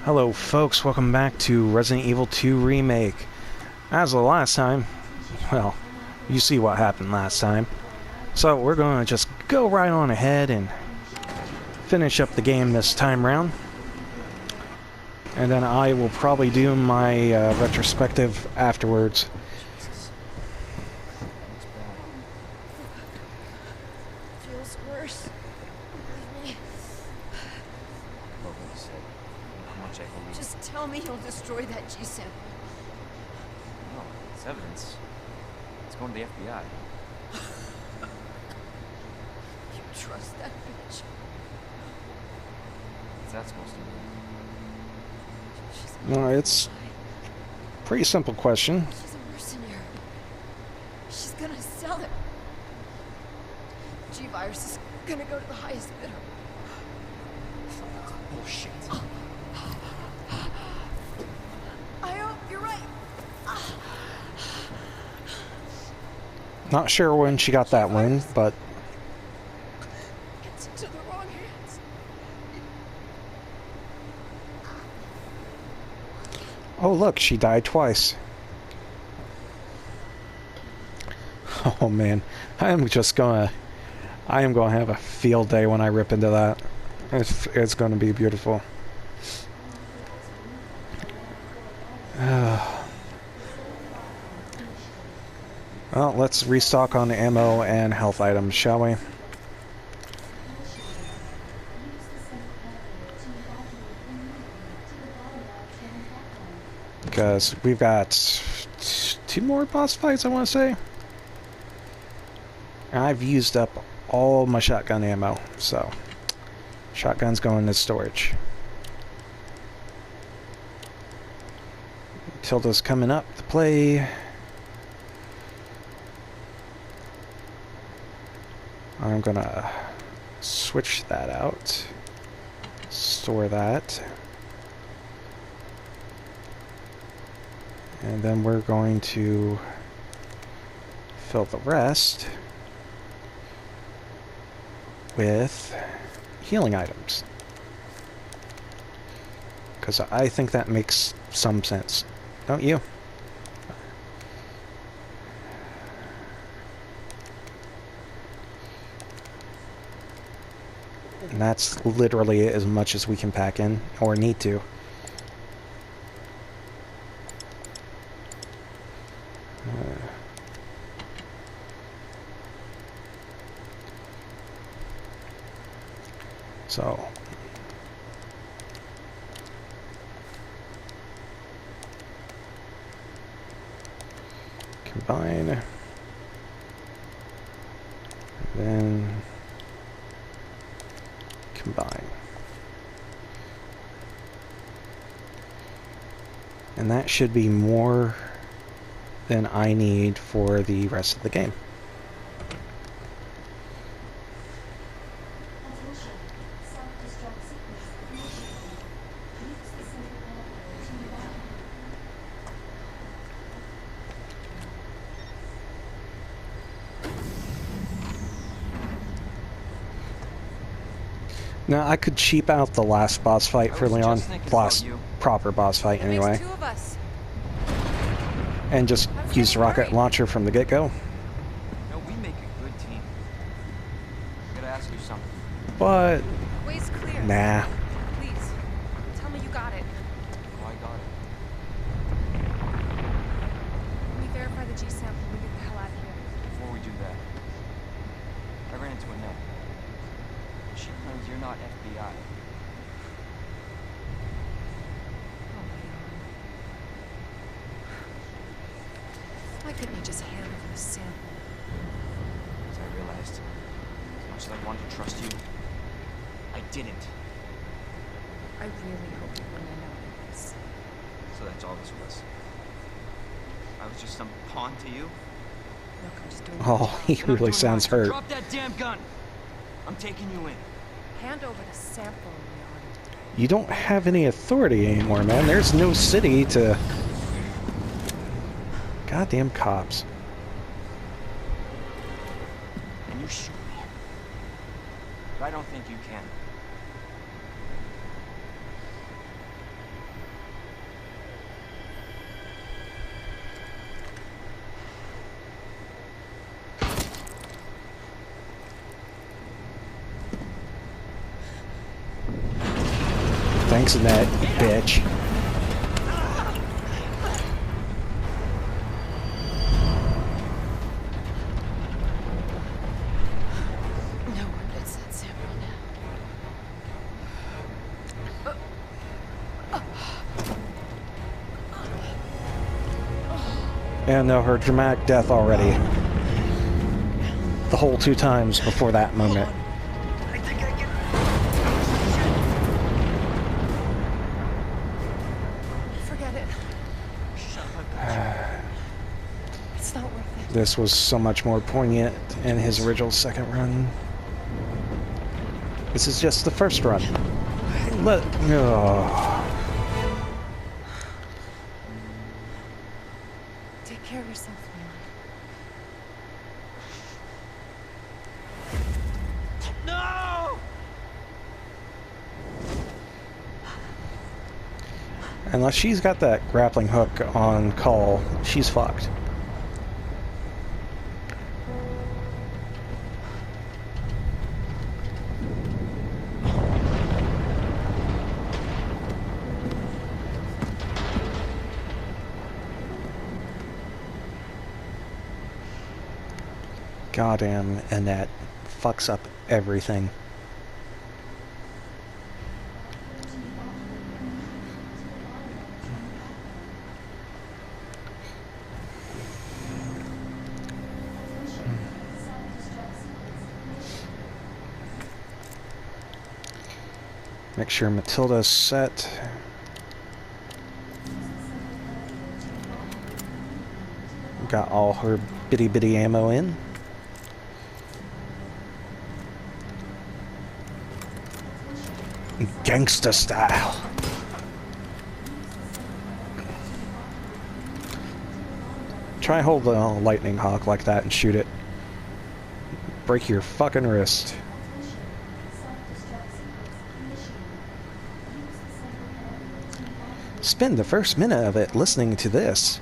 Hello folks, welcome back to Resident Evil 2 Remake. As the last time, well, you see what happened last time. So we're going to just go right on ahead and finish up the game this time round. And then I will probably do my retrospective afterwards. Feels worse. Believe me. Just tell me you'll destroy that G sample. No, it's evidence. It's going to the FBI. You trust that bitch? What's that supposed to mean? No, it's a pretty simple question. She's a mercenary. She's gonna sell it. G-Virus is gonna go to the highest bidder. Bullshit. I hope you're right. Not sure when she got that wound, but It's into the wrong hands. oh look, she died twice. Oh man, I am gonna have a field day when I rip into that. It's gonna be beautiful. Well, let's restock on the ammo and health items, shall we? Because we've got two more boss fights, I want to say. And I've used up all my shotgun ammo, so shotgun's going to storage. Tilda's coming up to play. I'm gonna switch that out, store that, and then we're going to fill the rest with healing items, because I think that makes some sense, don't you? And that's literally as much as we can pack in, or need to. So combine, then combine, and that should be more than I need for the rest of the game. Now, I could cheap out the last boss fight for Leon, last proper boss fight anyway, Two of us. and just use the rocket launcher from the get-go, No, we make a good team. I gotta ask you something. but Way's clear. nah. Please, tell me you got it. Oh, I got it. Let me verify the G sample and we get the hell out of here. Before we do that, I ran into Annette. She claims you're not FBI. Why couldn't you just hand over the sample? As I realized, as much as I wanted to trust you, I didn't. I really hope you wouldn't have known this. So that's all this was. I was just some pawn to you? Look, I'm just doing Oh, he really sounds hurt. Drop that damn gun! I'm taking you in. Hand over the sample, Leon. You don't have any authority anymore, man. There's no city to... Goddamn cops. Can you shoot me? But I don't think you can. Thanks, Annette, you bitch. No one gets that sample now. And no, her dramatic death already. The whole 2 times before that moment. I think I can. Forget it. Shut up, I got you. It's not worth it. This was so much more poignant in his original second run. This is just the first run. Take care of yourself, Leon. No! Unless she's got that grappling hook on call, she's fucked. Goddamn, Annette fucks up everything. Make sure Matilda's set. Got all her bitty bitty ammo in. Gangsta style. Try hold the lightning hawk like that and shoot it. Break your fucking wrist. Spend the first minute of it listening to this.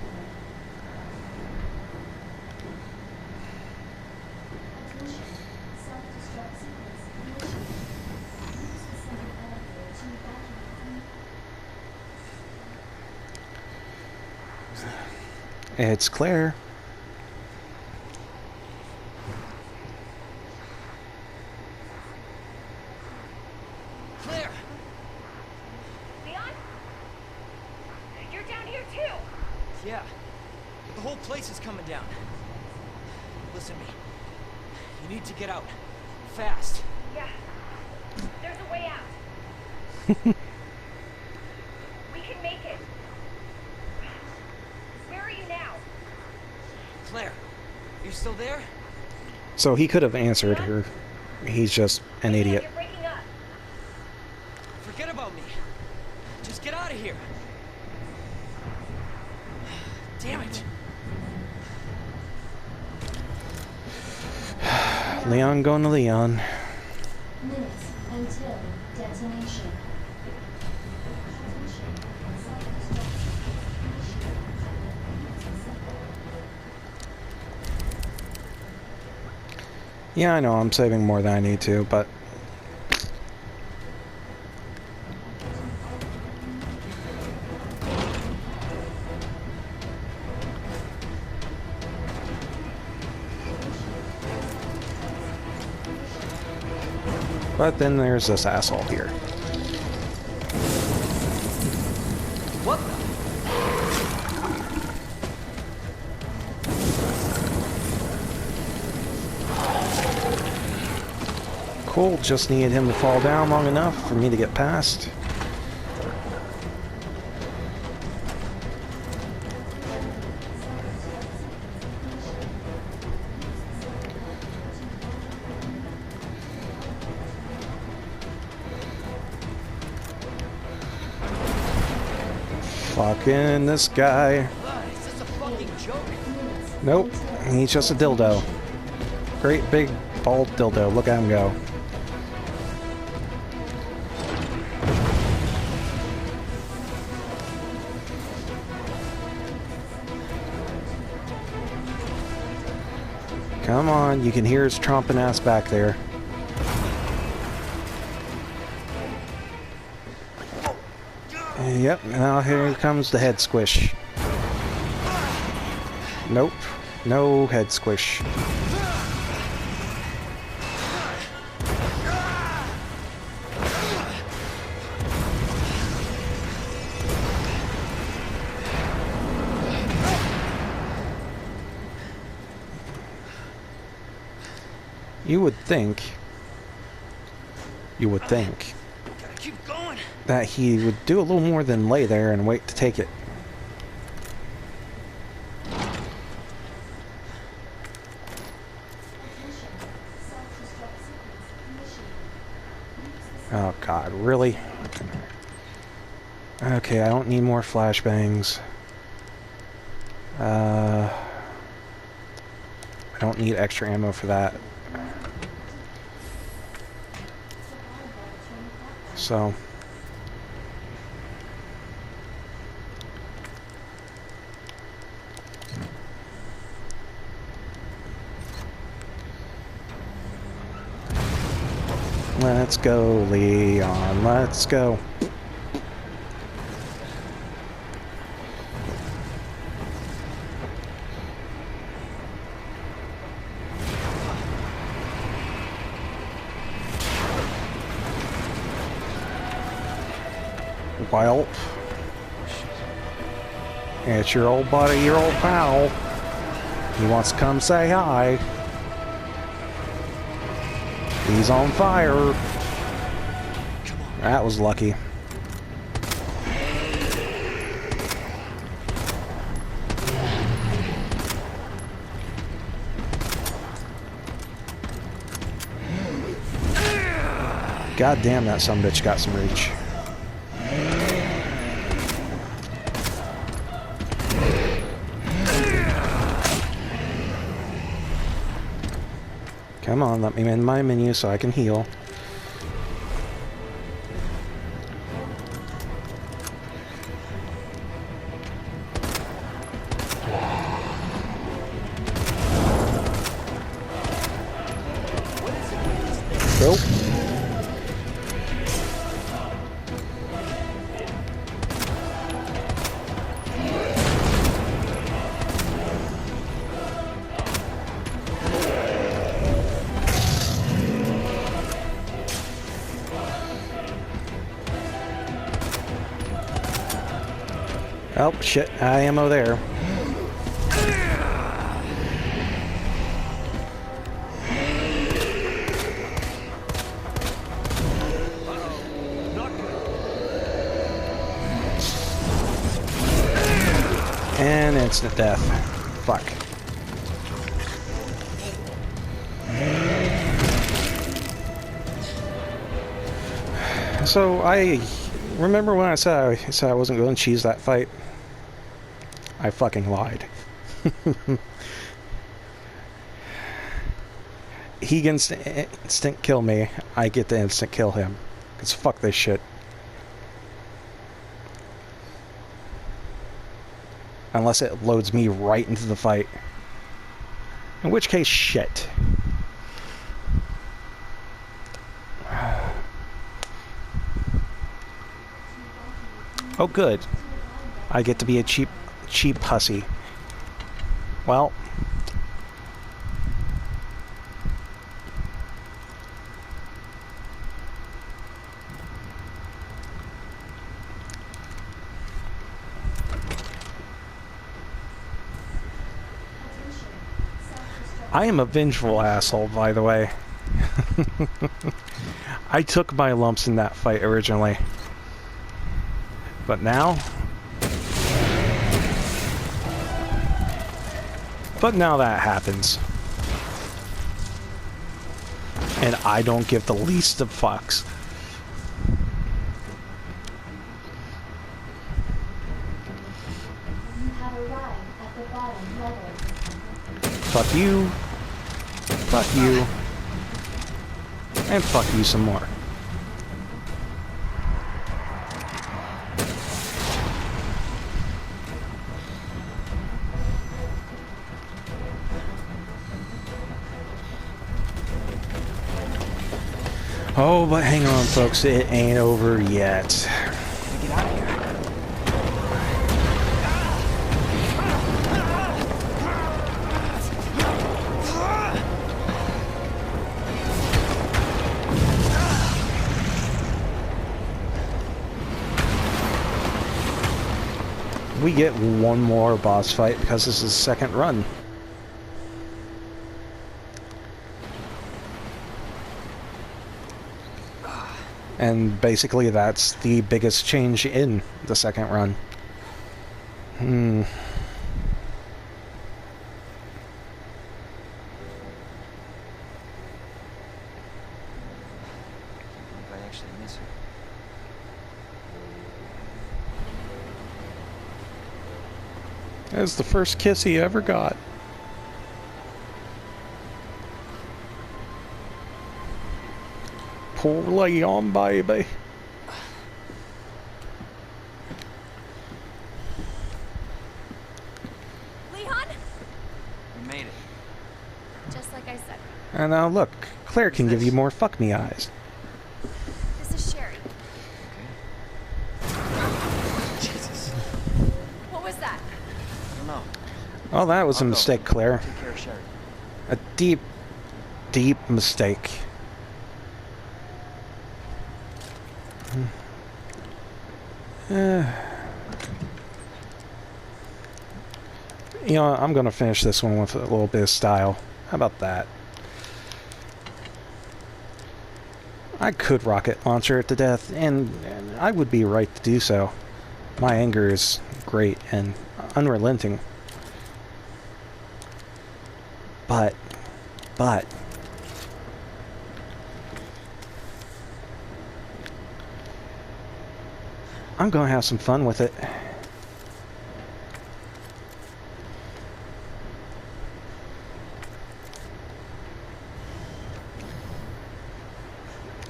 It's Claire. Claire! Leon? You're down here too! Yeah. The whole place is coming down. Listen to me. You need to get out. Fast. Yeah. There's a way out. We can make it. Where are you now? Claire, you still there? So he could have answered her. He's just an Leon, idiot. You're breaking up. Forget about me. Just get out of here. Damn it. Leon going to Leon. Minutes until detonation. Yeah, I know, I'm saving more than I need to, but... But then there's this asshole here. What the? Cool, just needed him to fall down long enough for me to get past. Fucking this guy. Is this a fucking joke? Nope, he's just a dildo. Great big bald dildo, look at him go. Come on, you can hear his tromping ass back there. Yep, now here comes the head squish. Nope, no head squish. You would think Gotta keep going. that he would do a little more than lay there and wait to take it. Oh god, really? Okay, I don't need more flashbangs. I don't need extra ammo for that. So let's go, Leon. Let's go. Well, it's your old buddy, your old pal. He wants to come say hi. He's on fire. That was lucky. God damn, that sumbitch got some reach. Come on, let me in my menu so I can heal. Nope. Oh, shit, ammo there. And instant death. Fuck. So, I remember when I said I wasn't going to cheese that fight? I fucking lied. He can instant kill me. I get to instant kill him. Because fuck this shit. Unless it loads me right into the fight. In which case, shit. Oh, good. I get to be a cheap hussy. Well, I am a vengeful asshole, by the way. I took my lumps in that fight originally. But now... that happens. And I don't give the least of fucks. You have arrived at the bottom level. Fuck you. Fuck you. And fuck you some more. Oh, but hang on, folks. It ain't over yet. Gotta get out of here. get one more boss fight because this is the second run. And basically that's the biggest change in the second run. If I actually miss her. That's the first kiss he ever got. Poor Leon, baby. Leon? We made it. Just like I said. And now look, Claire can give you more fuck me eyes. This is Sherry. Jesus. What was that? I don't know. Oh, that was a I'll go. mistake, Claire. Take care of Sherry. A deep, deep mistake. You know, I'm gonna finish this one with a little bit of style. How about that? I could rocket launcher it to death, and I would be right to do so. My anger is great and unrelenting. But... I'm gonna have some fun with it.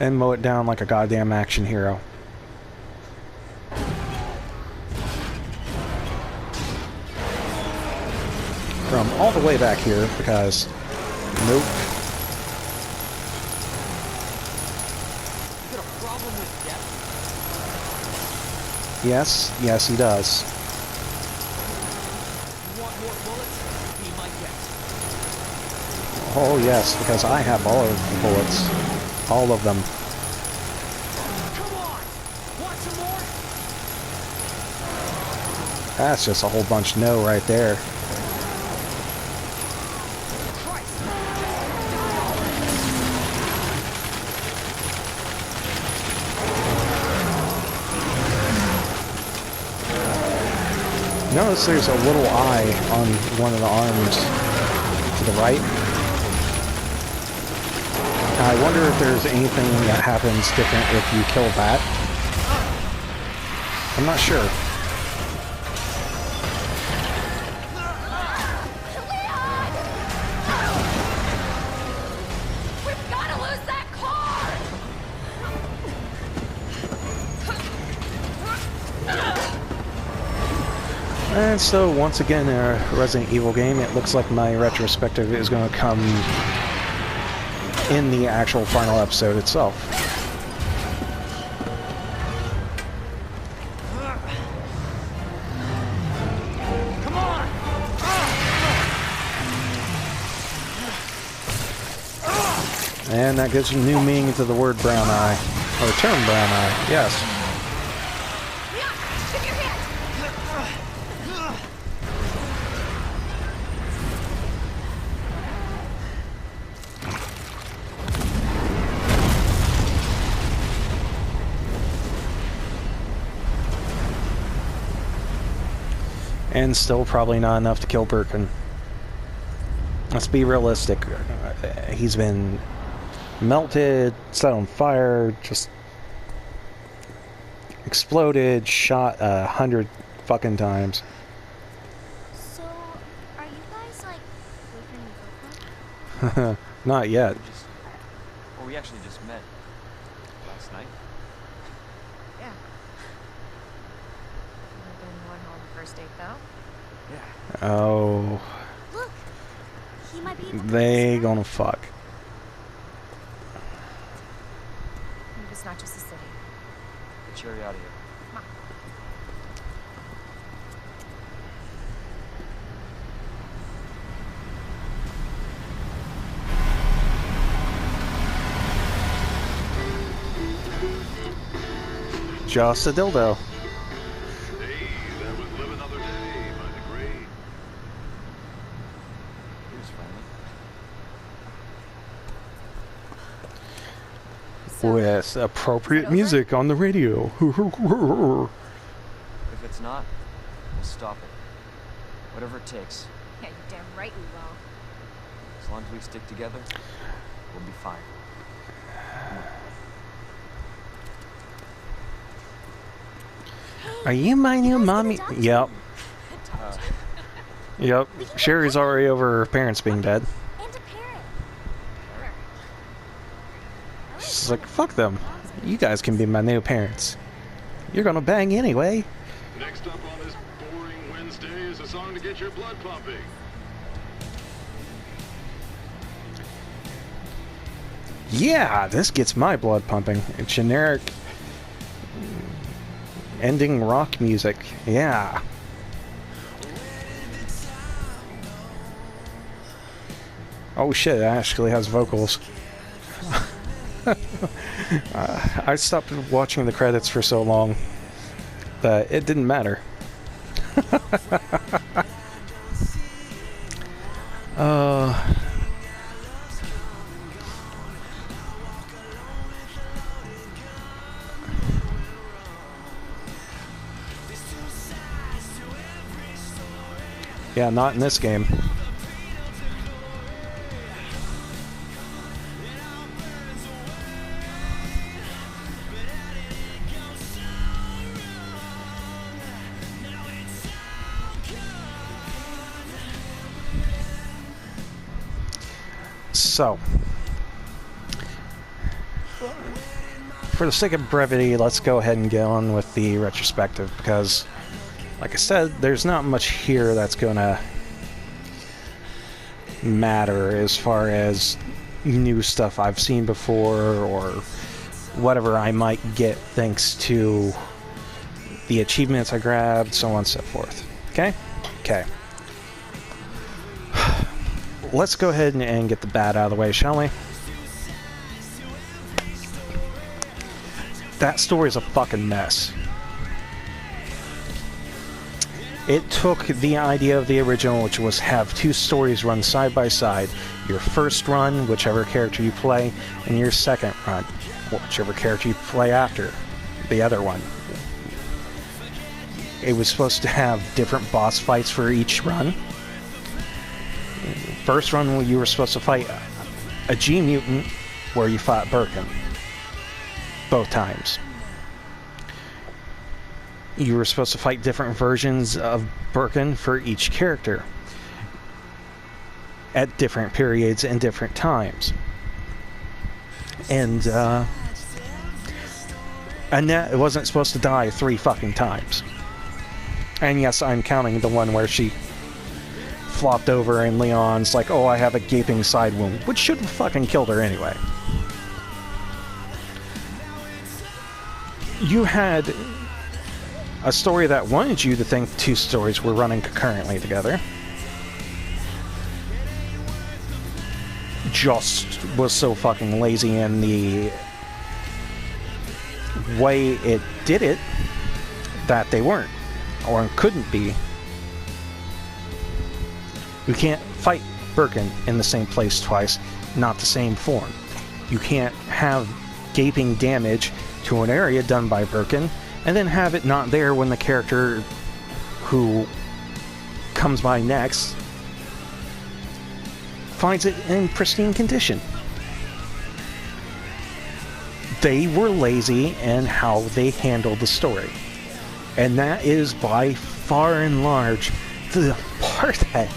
And mow it down like a goddamn action hero. From all the way back here, because... Nope. You got a problem with death? Yes, he does. You want more bullets? Be my guest. Oh yes, because I have all of the bullets. All of them. Come on! Want some more? That's just a whole bunch no right there. Christ! Notice there's a little eye on one of the arms to the right. I wonder if there's anything that happens different if you kill that. I'm not sure. We've got to lose that car! And so, once again, a Resident Evil game, it looks like my retrospective is going to come in the actual final episode itself. Come on! And that gives a new meaning to the word brown eye. Or term brown eye, yes. Leon, give me your hand! And still probably not enough to kill Birkin. Let's be realistic. He's been melted, set on fire, just exploded, shot 100 fucking times. So, are you guys, like, boyfriend and girlfriend? Not yet. We actually just met last night. Yeah. Been going on the first date, though? Yeah. Oh, Look! He might be able to they understand. gonna fuck. Maybe it's not just a city. Get Sherry out of here. Come on. Just a dildo. Hey, that was live another day. with appropriate music on the radio. If it's not, we'll stop it. Whatever it takes. Yeah, you're damn right we will. As long as we stick together, we'll be fine. Are you my new mommy? Yep. Yep. Sherry's already over her parents being dead. And a parent. She's like, fuck them. You guys can be my new parents. You're gonna bang anyway. Next up on this boring Wednesday is a song to get your blood pumping. Yeah, this gets my blood pumping. Generic ending rock music. Yeah. Oh shit, it actually has vocals. I stopped watching the credits for so long that it didn't matter. Yeah, not in this game. So, for the sake of brevity, let's go ahead and get on with the retrospective, because, like I said, there's not much here that's gonna matter as far as new stuff I've seen before, or whatever I might get thanks to the achievements I grabbed, so on and so forth. Okay? Okay. Let's go ahead and get the bad out of the way, shall we? That story's a fucking mess. It took the idea of the original, which was have two stories run side by side. Your first run, whichever character you play, and your second run, whichever character you play after the other one. It was supposed to have different boss fights for each run. First run, you were supposed to fight a G-Mutant, where you fought Birkin. Both times. You were supposed to fight different versions of Birkin for each character. At different periods and different times. And Annette wasn't supposed to die 3 fucking times. And yes, I'm counting the one where she flopped over and Leon's like, oh, I have a gaping side wound, which should have fucking killed her anyway. You had a story that wanted you to think two stories were running concurrently together. Just was so fucking lazy in the way it did it that they weren't, or couldn't be. You can't fight Birkin in the same place twice, not the same form. You can't have gaping damage to an area done by Birkin, and then have it not there when the character who comes by next finds it in pristine condition. They were lazy in how they handled the story. And that is by far and large the part that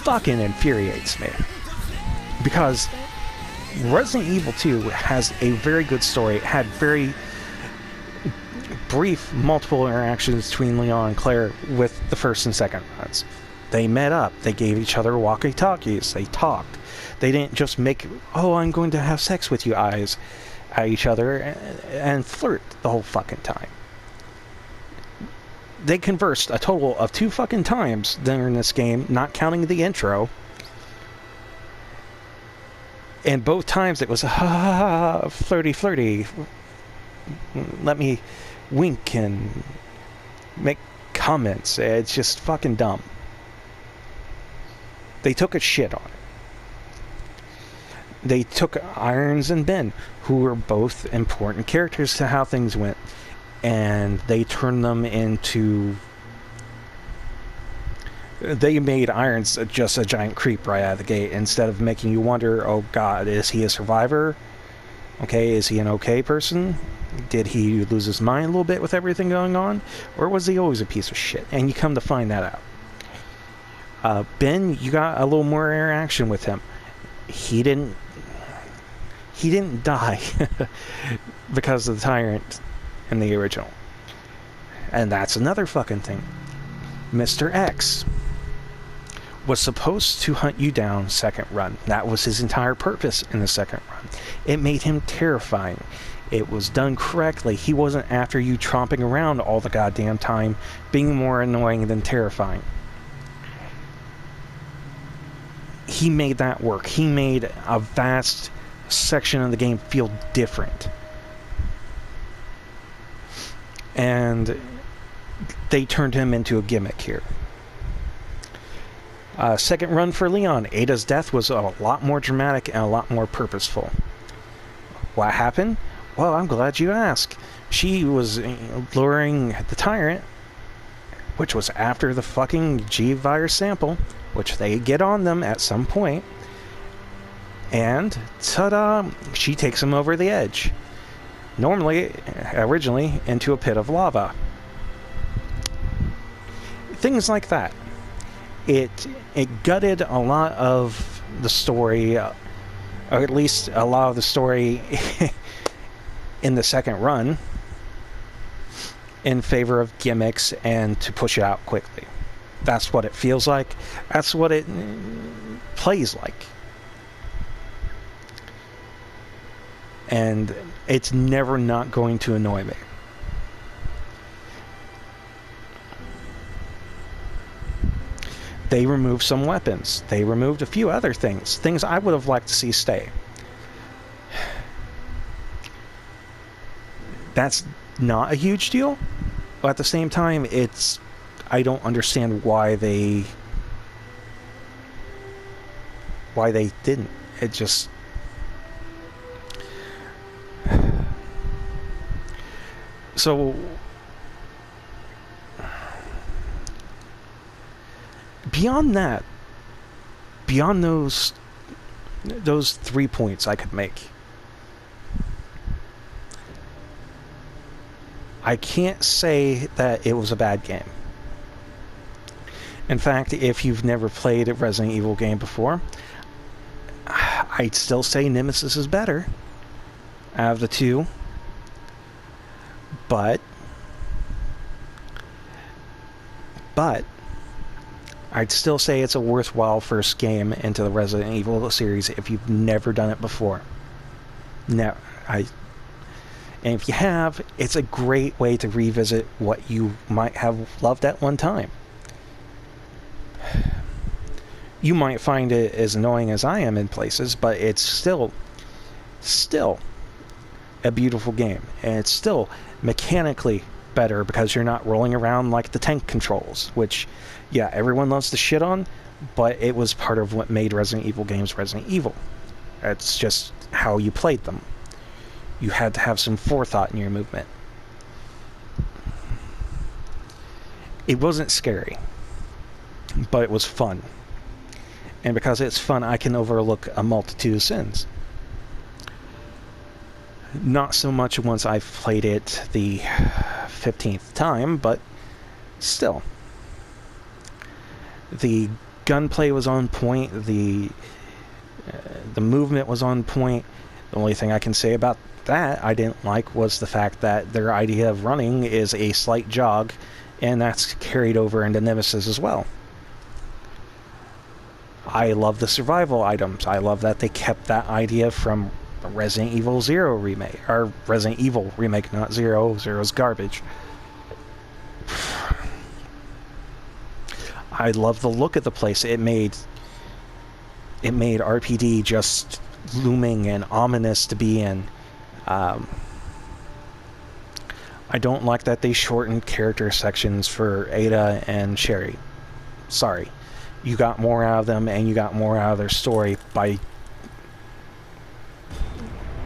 fucking infuriates me. Because Resident Evil 2 has a very good story. It had very brief multiple interactions between Leon and Claire with the first and second runs. They met up. They gave each other walkie-talkies. They talked. They didn't just make, oh, I'm going to have sex with you eyes at each other and flirt the whole fucking time. They conversed a total of 2 fucking times during this game, not counting the intro. And both times it was, flirty, flirty. Let me wink and make comments. It's just fucking dumb. They took a shit on it. they took Irons and Ben, who were both important characters to how things went, and they turned them into... They made Irons just a giant creep right out of the gate, instead of making you wonder, oh god, is he a survivor? Okay, is he an okay person? Did he lose his mind a little bit with everything going on? Or was he always a piece of shit? And you come to find that out. Ben, you got a little more interaction with him. He didn't die because of the tyrant in the original. And that's another fucking thing. Mr. X was supposed to hunt you down second run. That was his entire purpose in the second run. It made him terrifying. It was done correctly. He wasn't after you tromping around all the goddamn time, being more annoying than terrifying. He made that work. He made a vast section of the game feel different. And they turned him into a gimmick here. Second run for Leon. Ada's death was a lot more dramatic and a lot more purposeful. What happened? Well, I'm glad you asked. She was luring the tyrant, which was after the fucking G-virus sample, which they get on them at some point, and ta-da, she takes him over the edge. Originally, into a pit of lava. Things like that. It gutted a lot of the story, or at least a lot of the story in the second run, in favor of gimmicks and to push it out quickly. That's what it feels like. That's what it plays like. And it's never not going to annoy me. They removed some weapons. They removed a few other things. Things I would have liked to see stay. That's not a huge deal. But at the same time, I don't understand why they didn't. It just... So... Beyond that, beyond those 3 points I could make, I can't say that it was a bad game. In fact, if you've never played a Resident Evil game before, I'd still say Nemesis is better out of the two, but I'd still say it's a worthwhile first game into the Resident Evil series if you've never done it before. And if you have, it's a great way to revisit what you might have loved at one time. You might find it as annoying as I am in places, but it's still a beautiful game. And it's still mechanically better because you're not rolling around like the tank controls, which, yeah, everyone loves to shit on, but it was part of what made Resident Evil games Resident Evil. It's just how you played them. You had to have some forethought in your movement. It wasn't scary, but it was fun. And because it's fun, I can overlook a multitude of sins. Not so much once I've played it the 15th time, but still. The gunplay was on point, the movement was on point. The only thing I can say about that I didn't like was the fact that their idea of running is a slight jog, and that's carried over into Nemesis as well. I love the survival items. I love that they kept that idea from Resident Evil 0 remake, or Resident Evil remake, not 0. 0's garbage. I love the look of the place. It made RPD just looming and ominous to be in. I don't like that they shortened character sections for Ada and Sherry. Sorry. You got more out of them, and you got more out of their story by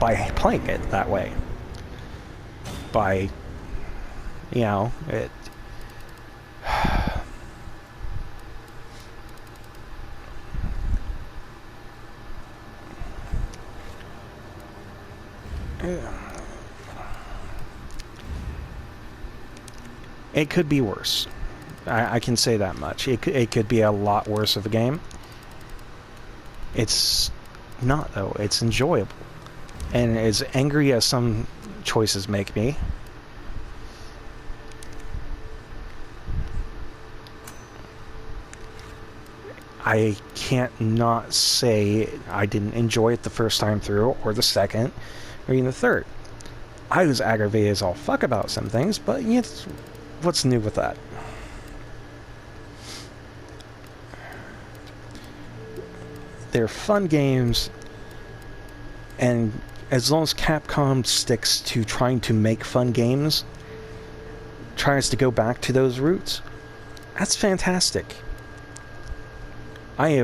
by playing it that way. By, you know, it... It could be worse. I can say that much. It could be a lot worse of a game. It's not, though. It's enjoyable. And as angry as some choices make me, I can't not say I didn't enjoy it the first time through, or the second, or even the third. I was aggravated as all fuck about some things, but it's, what's new with that? They're fun games, and as long as Capcom sticks to trying to make fun games, tries to go back to those roots, that's fantastic. I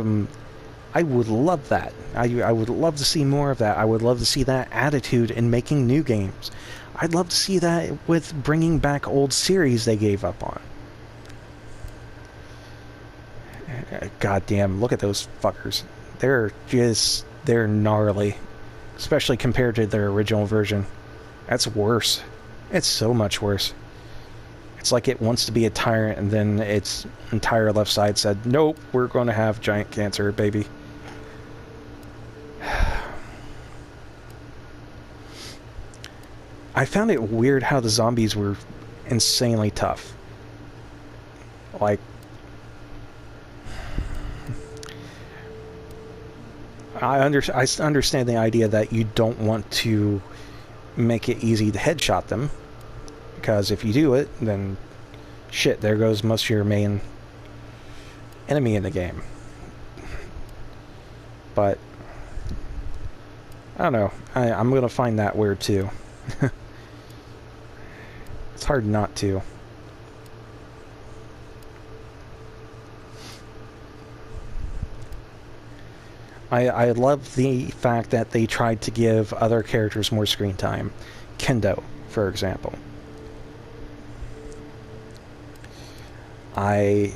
would love that. I would love to see more of that. I would love to see that attitude in making new games. I'd love to see that with bringing back old series they gave up on. Goddamn, look at those fuckers. They're gnarly. Especially compared to their original version. That's worse. It's so much worse. It's like it wants to be a tyrant, and then its entire left side said, nope, we're going to have giant cancer, baby. I found it weird how the zombies were insanely tough. Like, I understand the idea that you don't want to make it easy to headshot them, because if you do it, then shit, there goes most of your main enemy in the game. But I don't know, I'm gonna find that weird too. It's hard not to. I love the fact that they tried to give other characters more screen time. Kendo, for example. I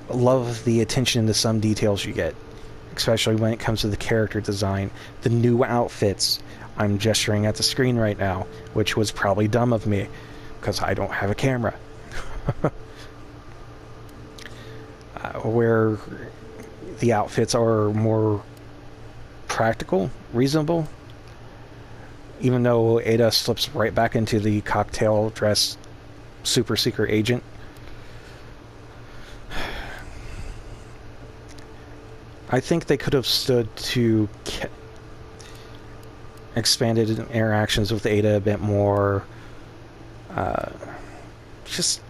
love the attention to some details you get, especially when it comes to the character design, the new outfits. I'm gesturing at the screen right now, which was probably dumb of me, because I don't have a camera. Where the outfits are more practical, reasonable, even though Ada slips right back into the cocktail dress super secret agent. I think they could have stood to expanded interactions with Ada a bit more. Just,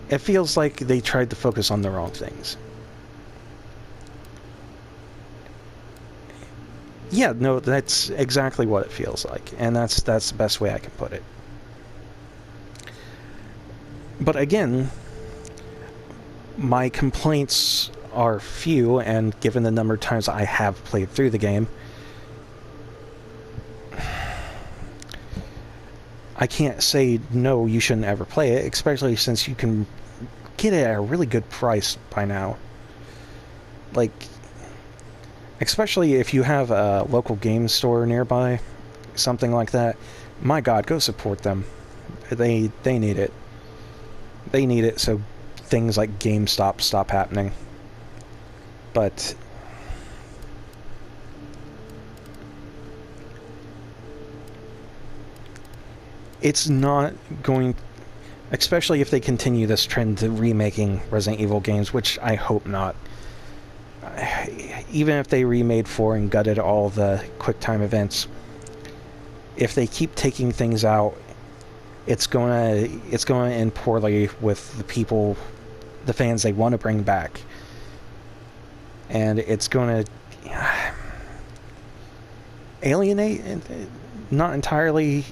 it feels like they tried to focus on the wrong things. Yeah, no, that's exactly what it feels like, and that's the best way I can put it. But again, my complaints are few, and given the number of times I have played through the game, I can't say no, you shouldn't ever play it, especially since you can get it at a really good price by now. Like, especially if you have a local game store nearby, something like that. My God, go support them. They need it. They need it so things like GameStop stop happening. But it's not going, especially if they continue this trend to remaking Resident Evil games, which I hope not. Even if they remade 4 and gutted all the QuickTime events, if they keep taking things out, it's gonna end poorly with the people, the fans they want to bring back, and it's gonna alienate, not entirely,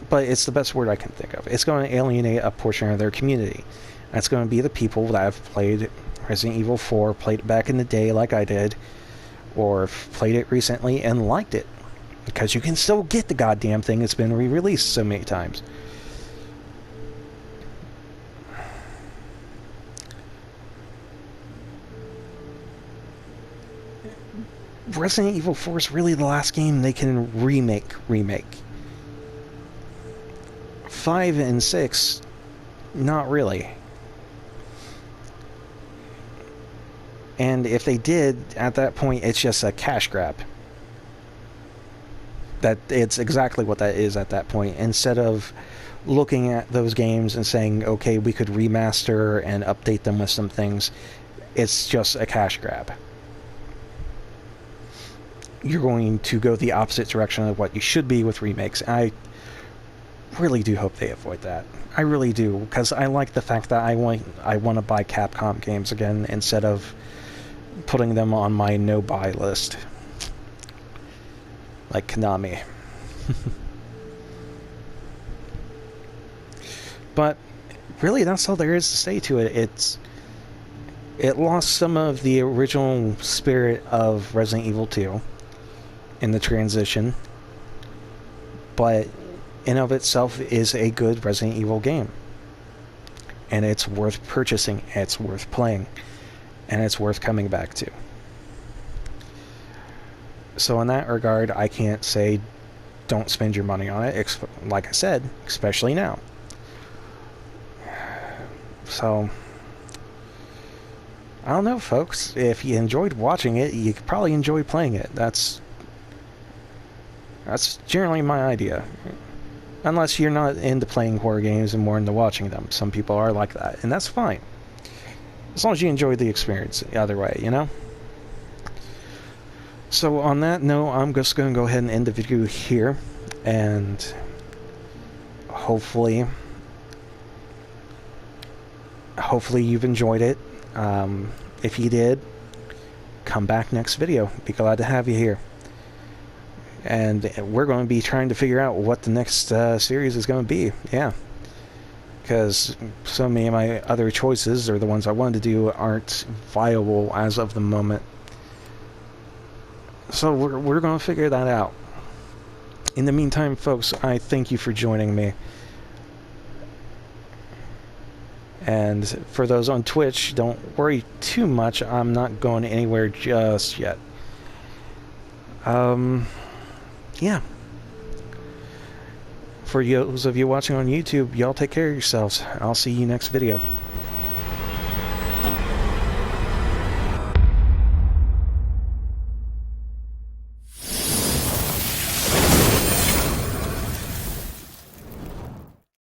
but it's the best word I can think of. It's going to alienate a portion of their community. That's going to be the people that have played Resident Evil 4, played it back in the day like I did, or played it recently and liked it. Because you can still get the goddamn thing. It's been re-released so many times. Resident Evil 4 is really the last game they can remake. 5 and 6, not really. And if they did, at that point, it's just a cash grab. That it's exactly what that is at that point. Instead of looking at those games and saying, okay, we could remaster and update them with some things, it's just a cash grab. You're going to go the opposite direction of what you should be with remakes. I really do hope they avoid that. I really do, because I like the fact that I want to buy Capcom games again instead of putting them on my no-buy list. Like Konami. But really, that's all there is to say to it. It lost some of the original spirit of Resident Evil 2 in the transition, but in of itself is a good Resident Evil game. And it's worth purchasing, it's worth playing, and it's worth coming back to. So in that regard, I can't say don't spend your money on it, like I said, especially now. So, I don't know, folks. If you enjoyed watching it, you could probably enjoy playing it. That's generally my idea. Unless you're not into playing horror games and more into watching them. Some people are like that, and that's fine. As long as you enjoy the experience the other way, you know? So on that note, I'm just going to go ahead and end the video here, and hopefully you've enjoyed it. If you did, come back next video. Be glad to have you here. And we're going to be trying to figure out what the next series is going to be. Yeah. Because so many of my other choices, or the ones I wanted to do, aren't viable as of the moment. So we're going to figure that out. In the meantime, folks, I thank you for joining me. And for those on Twitch, don't worry too much. I'm not going anywhere just yet. Yeah. For those of you watching on YouTube, y'all take care of yourselves. I'll see you next video.